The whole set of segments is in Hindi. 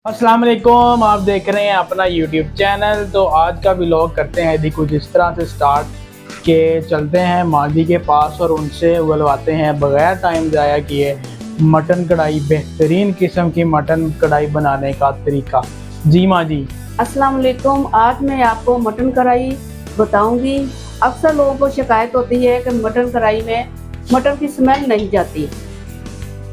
अस्सलाम वालेकुम, आप देख रहे हैं अपना यूट्यूब चैनल। तो आज का व्लॉग करते हैं यदि कुछ इस तरह से स्टार्ट के चलते हैं मादी के पास और उनसे उगलवाते हैं बग़ैर टाइम ज़ाया किए मटन कढ़ाई, बेहतरीन किस्म की मटन कढ़ाई बनाने का तरीका। जी माँ जी। अस्सलाम वालेकुम। आज मैं आपको मटन कढ़ाई बताऊंगी। अक्सर लोगों को शिकायत होती है कि मटन कढ़ाई में मटन की स्मेल नहीं जाती,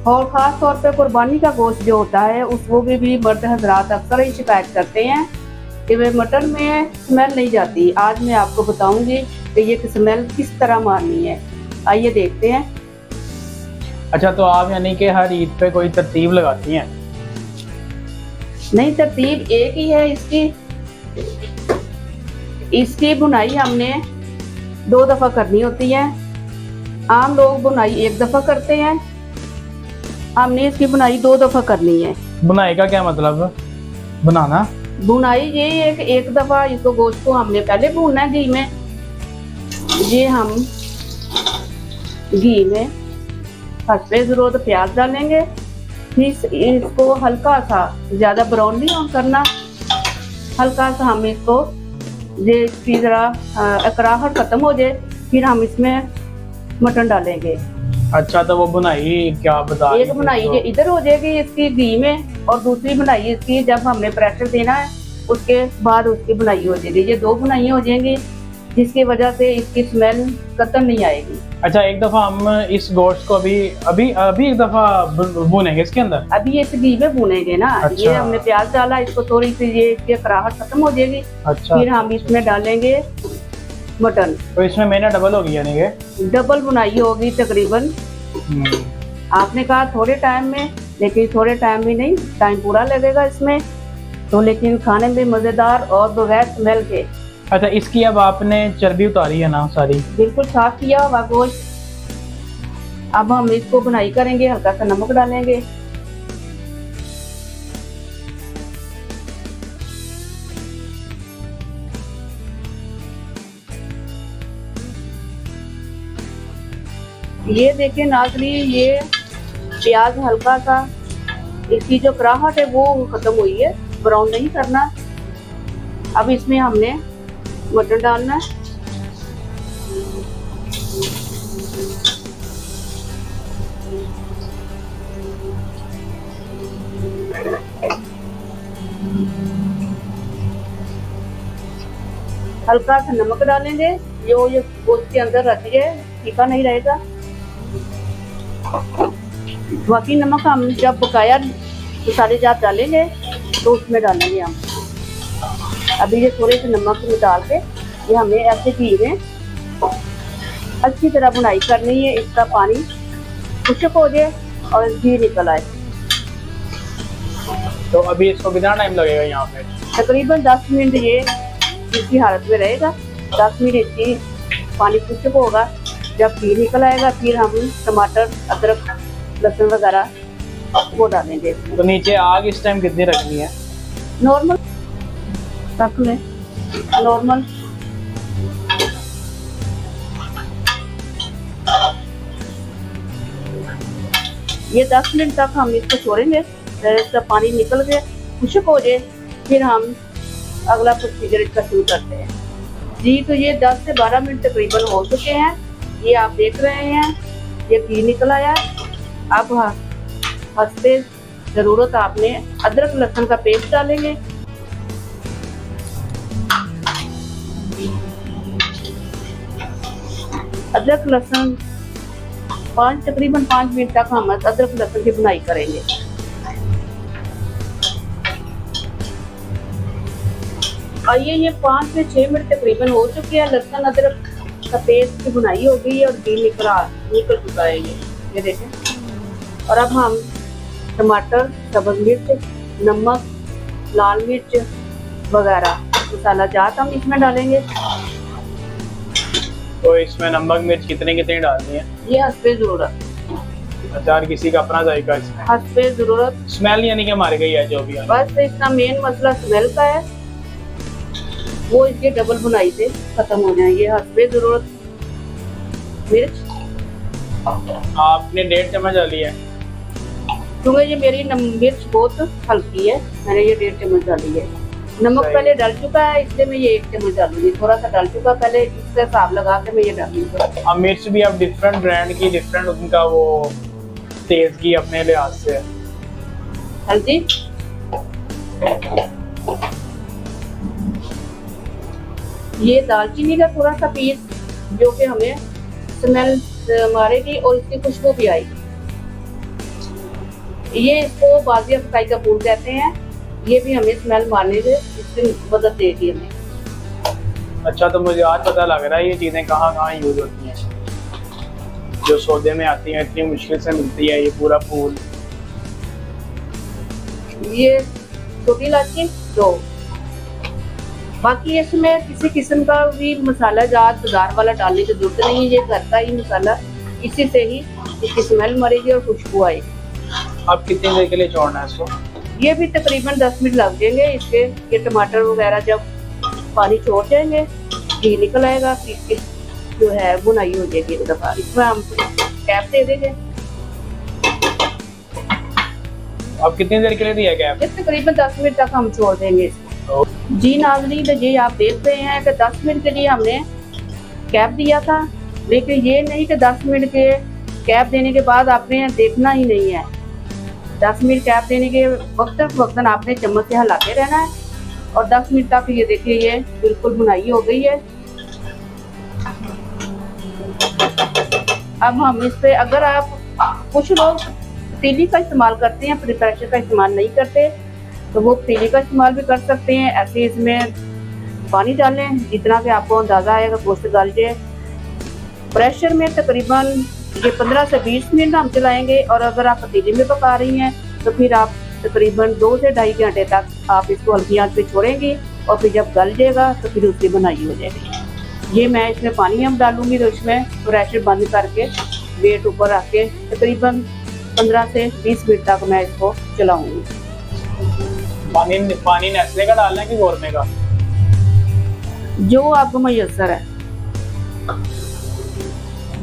और ख़ास तौर पे कुर्बानी का गोश्त जो होता है उसको भी मर्द हजरात अक्सर ही शिकायत करते हैं कि वे मटन में स्मेल नहीं जाती। आज मैं आपको बताऊंगी कि ये स्मेल किस तरह मारनी है। आइए देखते हैं। अच्छा, तो आप यानी कि हर ईद पे कोई तरतीब लगाती हैं? नहीं, तरतीब एक ही है इसकी बुनाई हमने 2 दफ़ा करनी होती है। आम लोग बुनाई 1 दफ़ा करते हैं, हमने इसकी बुनाई 2 दफ़ा करनी है। बुनाई का क्या मतलब? बनाना? बुनाई ये है कि 1 दफ़ा इसको गोश्त को हमने पहले भूनना है घी में। ये हम घी में हस्बे ज़रूरत प्याज डालेंगे, फिर इसको हल्का सा, ज़्यादा ब्राउन नहीं करना, हल्का सा हम इसको ये इसकी ज़रा अकड़ाहट ख़त्म हो जाए, फिर हम इसमें मटन डालेंगे। अच्छा, तो वो बुनाई क्या बता? एक बुनाई ये इधर हो जाएगी इसकी घी में, और दूसरी बुनाई इसकी जब हमने प्रेशर देना है उसके बाद उसकी बुनाई हो जाएगी। ये 2 बुनाई हो जाएंगी जिसकी वजह से इसकी स्मेल खत्म नहीं आएगी। अच्छा, एक दफा हम इस गोश्त को अभी अभी अभी एक दफा भूनेंगे इसके अंदर? अभी इस घी में भूनेंगे ना। अच्छा। ये हमने प्याज डाला, इसको थोड़ी सी ये इसकी कराहट खत्म हो जाएगी। अच्छा। फिर हम इसमें डालेंगे मटन। तो इसमें मेहनत डबल होगी यानी कि? डबल बुनाई होगी तकरीबन। आपने कहा थोड़े टाइम में, लेकिन थोड़े टाइम भी नहीं, टाइम पूरा लगेगा इसमें तो, लेकिन खाने में मज़ेदार और बगैर स्मेल के। अच्छा, इसकी अब आपने चर्बी उतारी है ना सारी? बिल्कुल साफ किया हुआ गोश्त। अब हम इसको बुनाई करेंगे, हल्का सा नमक डालेंगे। ये देखिए नाज़रीन, ये प्याज हल्का सा, इसकी जो कराहट है वो खत्म हुई है, ब्राउन नहीं करना। अब इसमें हमने मटन डालना है। हल्का सा नमक डालेंगे, जो ये गोश्त के अंदर रहती है, फीका नहीं रहेगा। बाकी नमक हम जब बकाया मसाले जात डालेंगे तो उसमें डालेंगे हम। अभी ये थोड़े से नमक में डाल के ये हमें ऐसे घी में अच्छी तरह बुनाई करनी है। इसका पानी खुश्क हो जाए और घी निकल आए। तो अभी इसको कितना टाइम लगेगा यहाँ पे? तकरीबन 10 मिनट ये इसकी हालत में रहेगा। 10 मिनट इसकी पानी खुश्क होगा, जब घी निकल आएगा फिर हम टमाटर, अदरक, लहसुन वगैरह वो डालेंगे। तो नीचे आग इस टाइम कितनी रखनी है? नॉर्मल रख लें, नॉर्मल। ये 10 मिनट तक हम इसको छोड़ेंगे, इसका पानी निकल के खुश्क हो जाए, फिर हम अगला प्रोसीजर इसका शुरू करते हैं। जी, तो ये 10 से 12 मिनट तकरीबन हो चुके हैं। ये आप देख रहे हैं ये घी निकल आया। अब हस्बे ज़रूरत आपने अदरक लहसुन का पेस्ट डालेंगे। अदरक लहसुन तकरीबन 5 मिनट तक हम अदरक लहसुन की बुनाई करेंगे। और ये 5 से 6 मिनट तकरीबन हो चुके हैं। लहसुन अदरक का पेस्ट की बुनाई हो गई है और घी निकल चुका है ये देखें। और अब हम टमाटर, सब्ज़ मिर्च, नमक, लाल मिर्च वगैरह मसाला जात हम इसमें डालेंगे। तो इसमें नमक मिर्च कितने कितने डालनी है? ये हस्बे ज़रूरत। अचार किसी का अपना जायका इसमें? हस्बे ज़रूरत। स्मेल यानी कि हमारे गई है जो भी है। बस इसका मेन मसला स्मेल का है, वो इसके डबल बुनाई से खत्म हो जाए। ये हस्बे ज़रूरत मिर्च आपने 1.5 चम्मच डाली है। क्योंकि ये मेरी मिर्च बहुत हल्की है, मैंने ये 1.5 चम्मच डाली है। नमक सही। पहले डल चुका है, इसलिए मैं ये 1 चम्मच डालूंगी। थोड़ा सा डल चुका पहले, इसका हिसाब लगा के मैं ये डालूंगी। अब मिर्च भी अब डिफरेंट ब्रांड की, डिफरेंट उनका वो तेज की अपने लिहाज से। हल्दी, ये दालचीनी का थोड़ा सा पीस जो कि हमें स्मेल मारेगी और इसकी खुशबू भी आएगी। ये इसको बाजिया फ्राई का फूल कहते हैं, ये भी हमें स्मेल मारने से इसकी मदद देगी हमें। अच्छा, तो मुझे आज पता लग रहा है ये चीज़ें कहाँ कहाँ यूज होती हैं, जो सौदे में आती हैं, इतनी मुश्किल से मिलती है ये पूरा फूल। ये छोटी इलायची 2। बाकी इसमें किसी किस्म का भी मसाला जात बाजार वाला डालने की जरूरत नहीं है, ये घर का ही मसाला, इसी से ही इसकी स्मेल मरेगी और खुशबू आएगी। अब कितनी देर के लिए छोड़ना है इसको? ये भी तकरीबन 10 मिनट लग जाएंगे इसके। ये टमाटर वगैरह जब पानी छोड़ जाएंगे, घी निकल आएगा, फिर इसकी जो है बुनाई हो जाएगी एक दफा। इसमें हम कैप दे देंगे। अब कितनी देर के लिए दिया गया? ये तकरीबन 10 मिनट तक हम छोड़ देंगे इसको। जी नाज़रीन, तो ये आप देख रहे हैं कि 10 मिनट के लिए हमने कैप दिया था, लेकिन ये नहीं कि 10 मिनट के कैप देने के बाद आपने देखना ही नहीं है। 10 मिनट कैप देने के वक्तन आपने चम्मच से हिलाते रहना है और 10 मिनट तक ये देखिए ये बिल्कुल बुनाई हो गई है। अब हम इस पे, अगर आप, कुछ लोग पतीली का इस्तेमाल करते हैं, प्रेशर का इस्तेमाल नहीं करते, तो वो पतीली का इस्तेमाल भी कर सकते हैं। ऐसे इसमें पानी डालें जितना कि आपको अंदाज़ा आएगा गोश्त गल जाए। प्रेशर में तकरीबन ये 15 से 20 मिनट हम चलाएंगे, और अगर आप पतीली में पका रही हैं तो फिर आप तकरीबन 2 से 2.5 घंटे तक आप इसको हल्की आंच पे छोड़ेंगी, और फिर जब गल जाएगा तो फिर उसकी बनाई हो जाएगी। ये मैं इसमें पानी अब डालूंगी, तो इसमें प्रेशर बंद करके वेट ऊपर रख के तकरीबन 15 से 20 मिनट तक मैं इसको चलाऊंगी। पानी नेस्ले का डालना है कि गोरमे का? जो आपको मैसर है,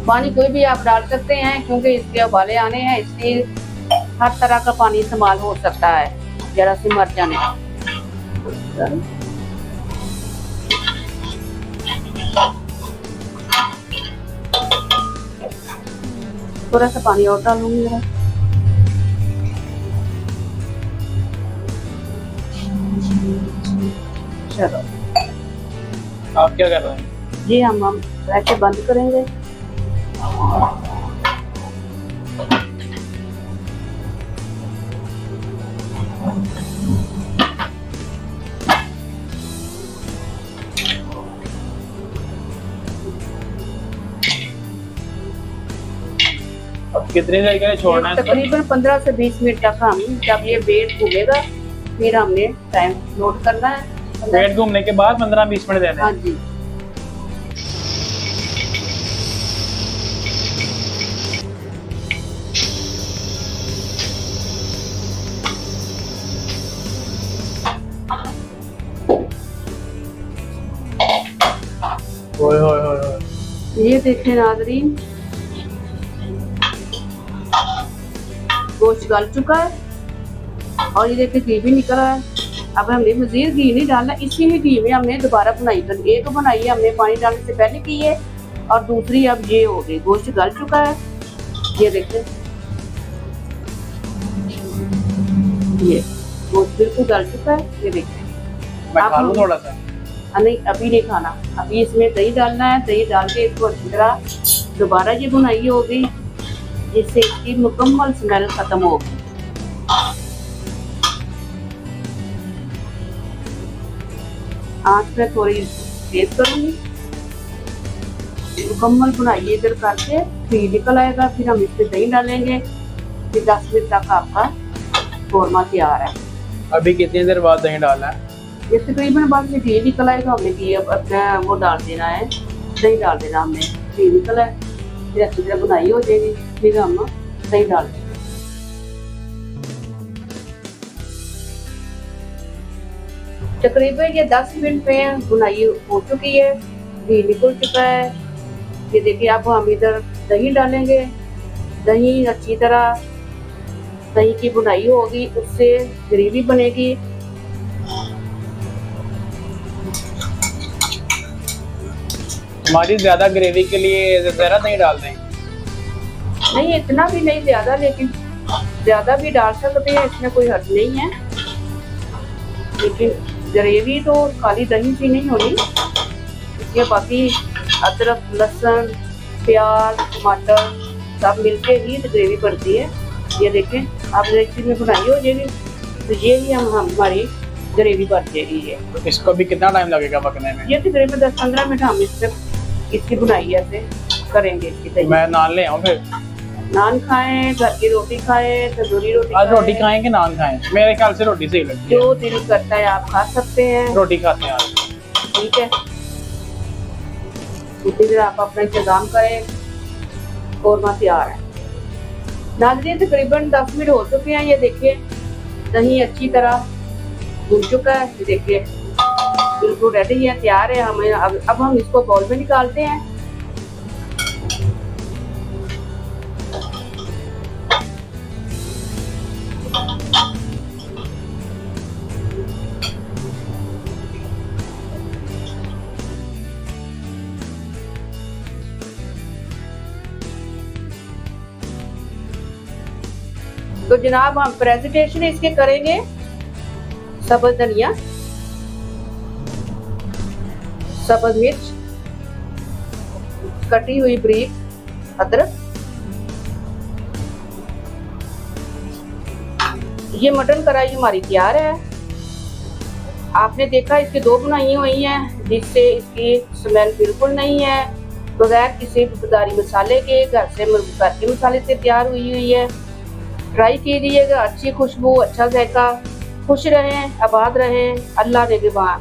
पानी कोई भी आप डाल सकते हैं, क्योंकि इसके उबाले आने हैं, इसलिए हर तरह का पानी इस्तेमाल हो सकता है जरा से मर जाने। थोड़ा सा पानी और डालूंगी जरा। चलो, आप क्या कर रहे हैं? जी हम ऐसे बंद करेंगे। अब कितनी देर के लिए छोड़ना है? तकरीबन 15 से 20 मिनट तक हम, जब ये वेट घूमेगा फिर हमने टाइम नोट करना है। वेट घूमने के बाद 15-20 मिनट देने हाँ हैं। जी। ओए ओए ओए ओए। ये देखें नाज़रीन, गोश्त गल चुका है और ये देखिए घी भी निकल रहा है। अब हमने मज़ीद घी नहीं डालना, इसी ही घी में हमने दोबारा बुनाई करनी। एक बुनाई हमने पानी डालने से पहले की है और दूसरी अब ये हो गई। गोश्त गल चुका है, ये देखिए, ये गोश्त बिल्कुल गल चुका है, ये देखिए। मैं खा लूं थोड़ा सा? नहीं, अभी नहीं खाना, अभी इसमें दही डालना है। दही डाल के इसको अच्छी तरह दोबारा ये बुनाई होगी, जिससे इसकी मुकम्मल स्मेल खत्म होगी। आँच पे थोड़ी तेज करूंगी। मुकम्मल बुनाई इधर करके फिर निकल आएगा, फिर हम इस पे दही डालेंगे, फिर 10 मिनट तक आपका कौरमा तैयार है। अभी कितनी देर बाद दही डालना है? ये तकरीबन बाद में घी निकल आएगा, हमने घी अब अपना वो डाल देना है, दही डाल देना हमने। घी निकल है, फिर अच्छी तरह बुनाई हो जाएगी, फिर हम दही डाल देंगे। तकरीबन ये 10 मिनट में बुनाई हो चुकी है, घी निकल चुका है। ये देखिए, अब हम इधर दही डालेंगे। दही अच्छी तरह दही की बुनाई होगी, उससे ग्रेवी बनेगी। हमारी ज़्यादा ग्रेवी के लिए ज़रा दही डाल दें। नहीं इतना भी नहीं ज़्यादा, लेकिन ज़्यादा भी डाल सकते हैं, इसमें कोई हर्ज नहीं है। लेकिन ग्रेवी तो खाली दही से नहीं होनी, इसमें बाकी अदरक, लहसुन, प्याज, टमाटर सब मिलके ही तो ग्रेवी बनती है। ये देखें, आप रेसिपी में बनाई हो जाएगी तो ये ही हमारी ग्रेवी बन जाएगी। ये इसको भी कितना टाइम लगेगा पकने में? ये तकरीबन 10-15 मिनट हम इसकी बुनाई ऐसे करेंगे। इसकी मैं नान ले आऊँ फिर? नान खाएं, घर की रोटी खाएं, तंदूरी रोटी आज रोटी खाएं कि नान खाएं? मेरे ख्याल से रोटी सही लगती है। जो दिल करता है आप खा सकते हैं। रोटी खाते हैं आज। ठीक है, इसी तरह आप अपना इंतजाम करें। कौरमा तैयार है। नाज़रीन तकरीबन 10 मिनट हो चुके हैं। ये देखिए दही अच्छी तरह भुन चुका है। ये देखिए बिल्कुल रेडी है, तैयार है। हमें अब हम इसको बाउल में निकालते हैं। तो जनाब हम प्रेजेंटेशन इसके करेंगे। सब्ज धनिया, सब्ज मिर्च, कटी हुई बारीक अदरक। ये मटन कढ़ाई हमारी तैयार है। आपने देखा इसकी 2 बुनाई हुई हैं, जिससे इसकी स्मेल बिल्कुल नहीं है, बगैर किसी बाजारी मसाले के घर के मसाले से तैयार हुई है। ट्राई कीजिएगा, अच्छी खुशबू, अच्छा जायका। खुश रहें, आबाद रहें, अल्लाह निगहबान।